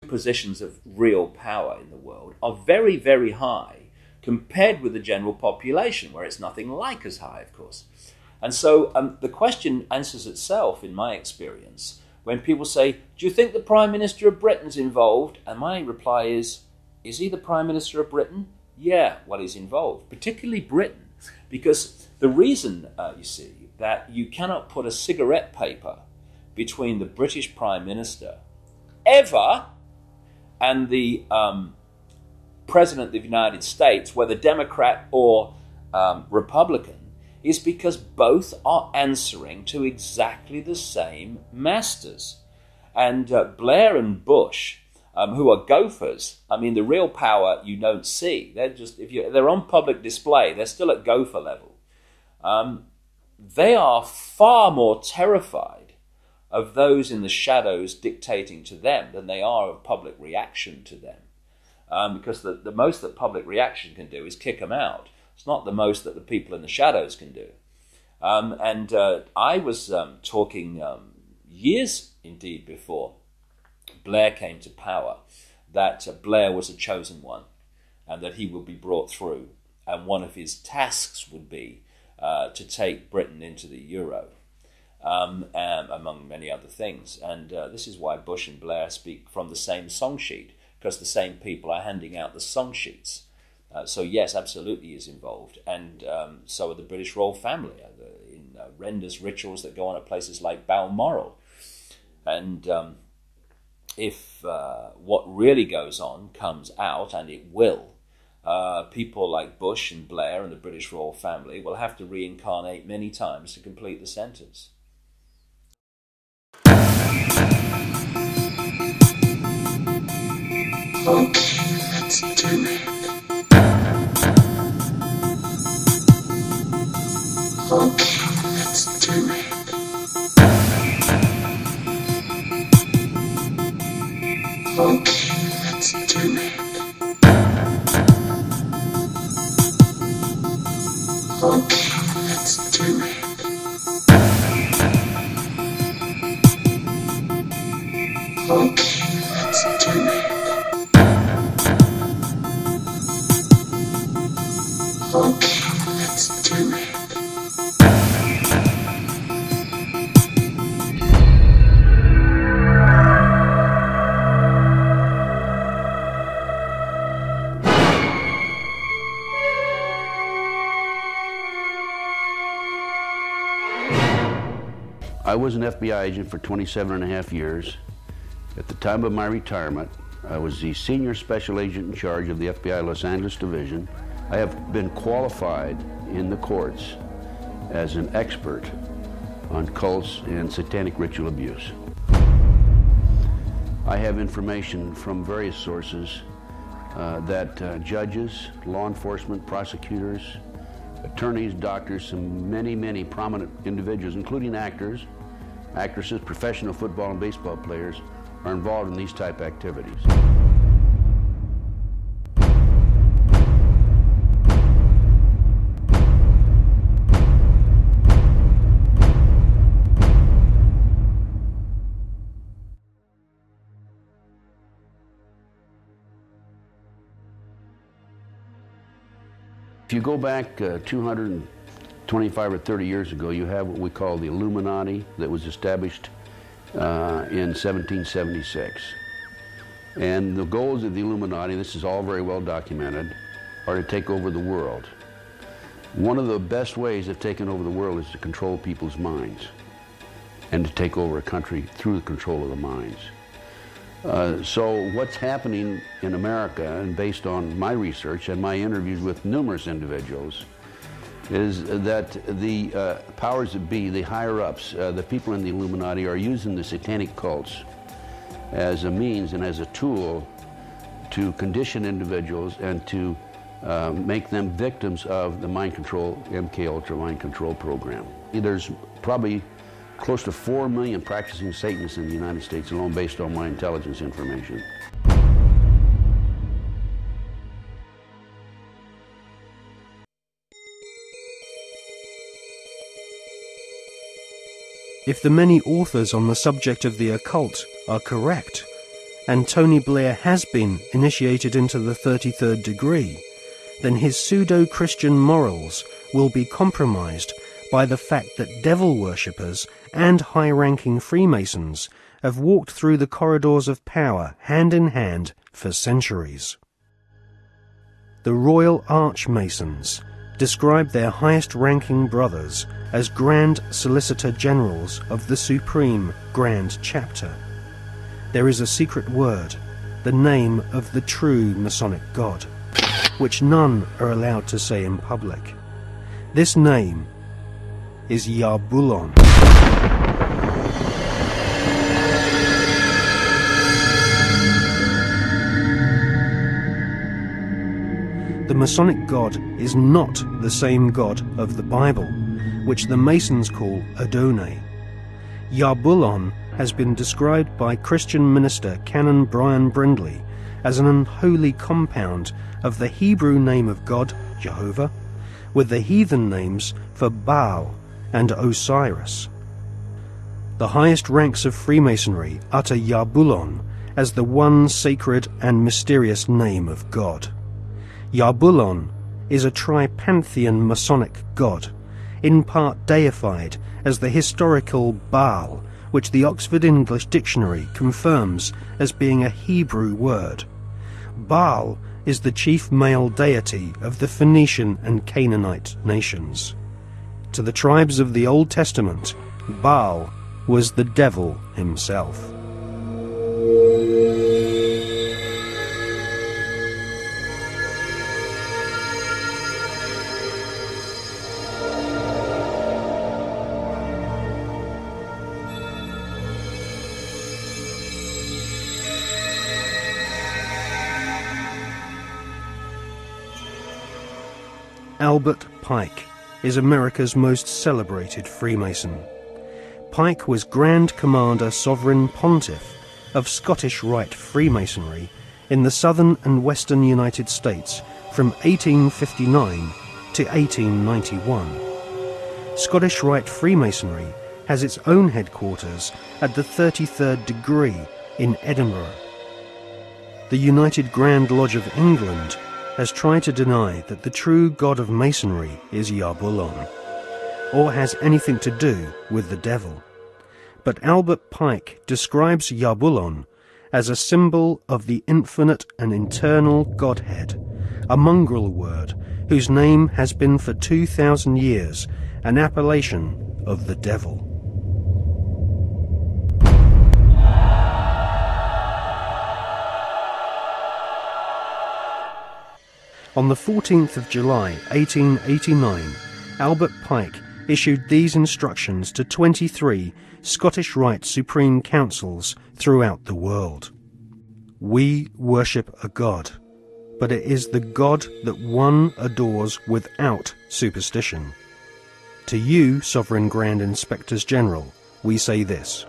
positions of real power in the world are very, very high compared with the general population, where it's nothing like as high, of course. And so the question answers itself, in my experience, when people say, do you think the Prime Minister of Britain's involved? And my reply is he the Prime Minister of Britain? Yeah, well, he's involved, particularly Britain, because the reason, you see, that you cannot put a cigarette paper between the British Prime Minister ever and the President of the United States, whether Democrat or Republican, is because both are answering to exactly the same masters. And Blair and Bush, who are gophers, I mean, the real power you don't see. They're just, they're on public display, they're still at gopher level. They are far more terrified of those in the shadows dictating to them than they are of public reaction to them. Because the most that public reaction can do is kick them out. It's not the most that the people in the shadows can do. I was talking years, indeed, before Blair came to power, that Blair was a chosen one and that he would be brought through. And one of his tasks would be to take Britain into the euro, among many other things. And this is why Bush and Blair speak from the same song sheet, because the same people are handing out the song sheets. So yes, absolutely he is involved, and so are the British royal family in horrendous rituals that go on at places like Balmoral. And if what really goes on comes out, and it will, people like Bush and Blair and the British royal family will have to reincarnate many times to complete the sentence. Okay, let's do it. Okay, let's do it. Okay, let's do it. Okay, let's do it. Okay, let's do it. Okay, let's do it. I was an FBI agent for 27.5 years. At the time of my retirement, I was the senior special agent in charge of the FBI Los Angeles Division. I have been qualified in the courts as an expert on cults and satanic ritual abuse. I have information from various sources that judges, law enforcement, prosecutors, attorneys, doctors, and many prominent individuals, including actors, actresses, professional football and baseball players, are involved in these type activities. If you go back 225 or 30 years ago, you have what we call the Illuminati that was established in 1776. And the goals of the Illuminati, this is all very well documented, are to take over the world. One of the best ways of taking over the world is to control people's minds and to take over a country through the control of the minds. So what's happening in America, and based on my research and my interviews with numerous individuals, is that the powers that be, the higher-ups, the people in the Illuminati, are using the satanic cults as a means and as a tool to condition individuals and to make them victims of the mind control, MK Ultra mind control program. There's probably close to 4 million practicing Satanists in the United States alone, based on my intelligence information. If the many authors on the subject of the occult are correct, and Tony Blair has been initiated into the 33rd degree, then his pseudo-Christian morals will be compromised by the fact that devil worshippers and high-ranking Freemasons have walked through the corridors of power hand in hand for centuries. The Royal Archmasons describe their highest-ranking brothers as Grand Solicitor Generals of the Supreme Grand Chapter. There is a secret word, the name of the true Masonic God, which none are allowed to say in public. This name is Yarbulon. The Masonic God is not the same God of the Bible, which the Masons call Adonai. Yarbulon has been described by Christian minister Canon Brian Brindley as an unholy compound of the Hebrew name of God, Jehovah, with the heathen names for Baal and Osiris. The highest ranks of Freemasonry utter Yarbulon as the one sacred and mysterious name of God. Yarbulon is a tripantheon Masonic god, in part deified as the historical Baal, which the Oxford English Dictionary confirms as being a Hebrew word. Baal is the chief male deity of the Phoenician and Canaanite nations. To the tribes of the Old Testament, Baal was the devil himself. Albert Pike is America's most celebrated Freemason. Pike was Grand Commander Sovereign Pontiff of Scottish Rite Freemasonry in the southern and western United States from 1859 to 1891. Scottish Rite Freemasonry has its own headquarters at the 33rd degree in Edinburgh. The United Grand Lodge of England has tried to deny that the true god of Masonry is Yarbulon, or has anything to do with the devil. But Albert Pike describes Yarbulon as a symbol of the infinite and eternal Godhead, a mongrel word whose name has been for 2,000 years an appellation of the devil. On the 14th of July 1889, Albert Pike issued these instructions to 23 Scottish Rite Supreme Councils throughout the world. We worship a God, but it is the God that one adores without superstition. To you, Sovereign Grand Inspectors General, we say this,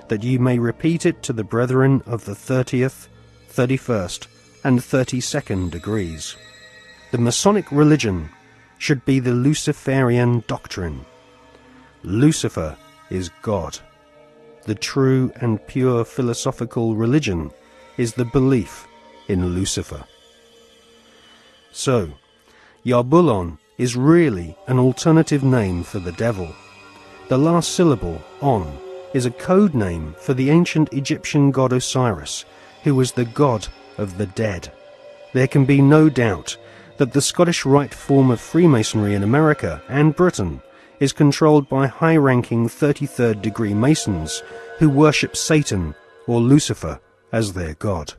that you may repeat it to the brethren of the 30th, 31st, and 32nd degrees. The Masonic religion should be the Luciferian doctrine. Lucifer is God. The true and pure philosophical religion is the belief in Lucifer. So, Yarbulon is really an alternative name for the devil. The last syllable, on, is a code name for the ancient Egyptian god Osiris, who was the god of the dead. There can be no doubt that the Scottish Rite form of Freemasonry in America and Britain is controlled by high-ranking 33rd degree Masons who worship Satan or Lucifer as their god.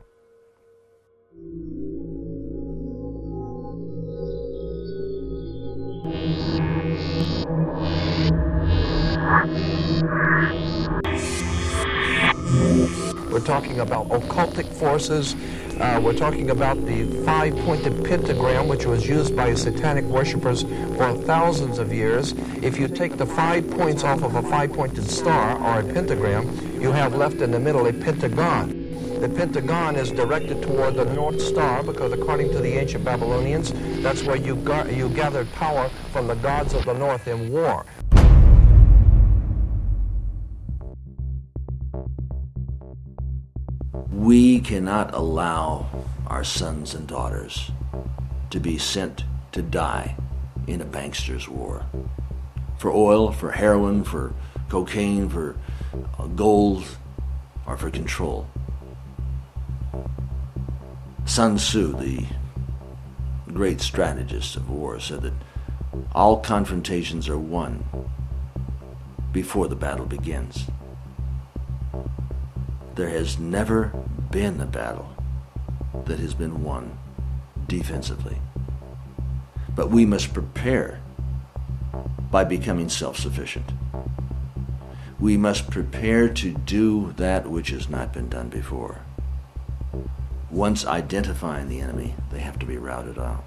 We're talking about occultic forces. We're talking about the five-pointed pentagram, which was used by satanic worshippers for thousands of years. If you take the 5 points off of a five-pointed star or a pentagram, you have left in the middle a pentagon. The pentagon is directed toward the North Star because, according to the ancient Babylonians, that's where you gathered power from the gods of the North in war. We cannot allow our sons and daughters to be sent to die in a bankster's war. For oil, for heroin, for cocaine, for gold, or for control. Sun Tzu, the great strategist of war, said that all confrontations are won before the battle begins. There has never been a battle that has been won defensively. But we must prepare by becoming self-sufficient. We must prepare to do that which has not been done before. Once identifying the enemy, they have to be routed out.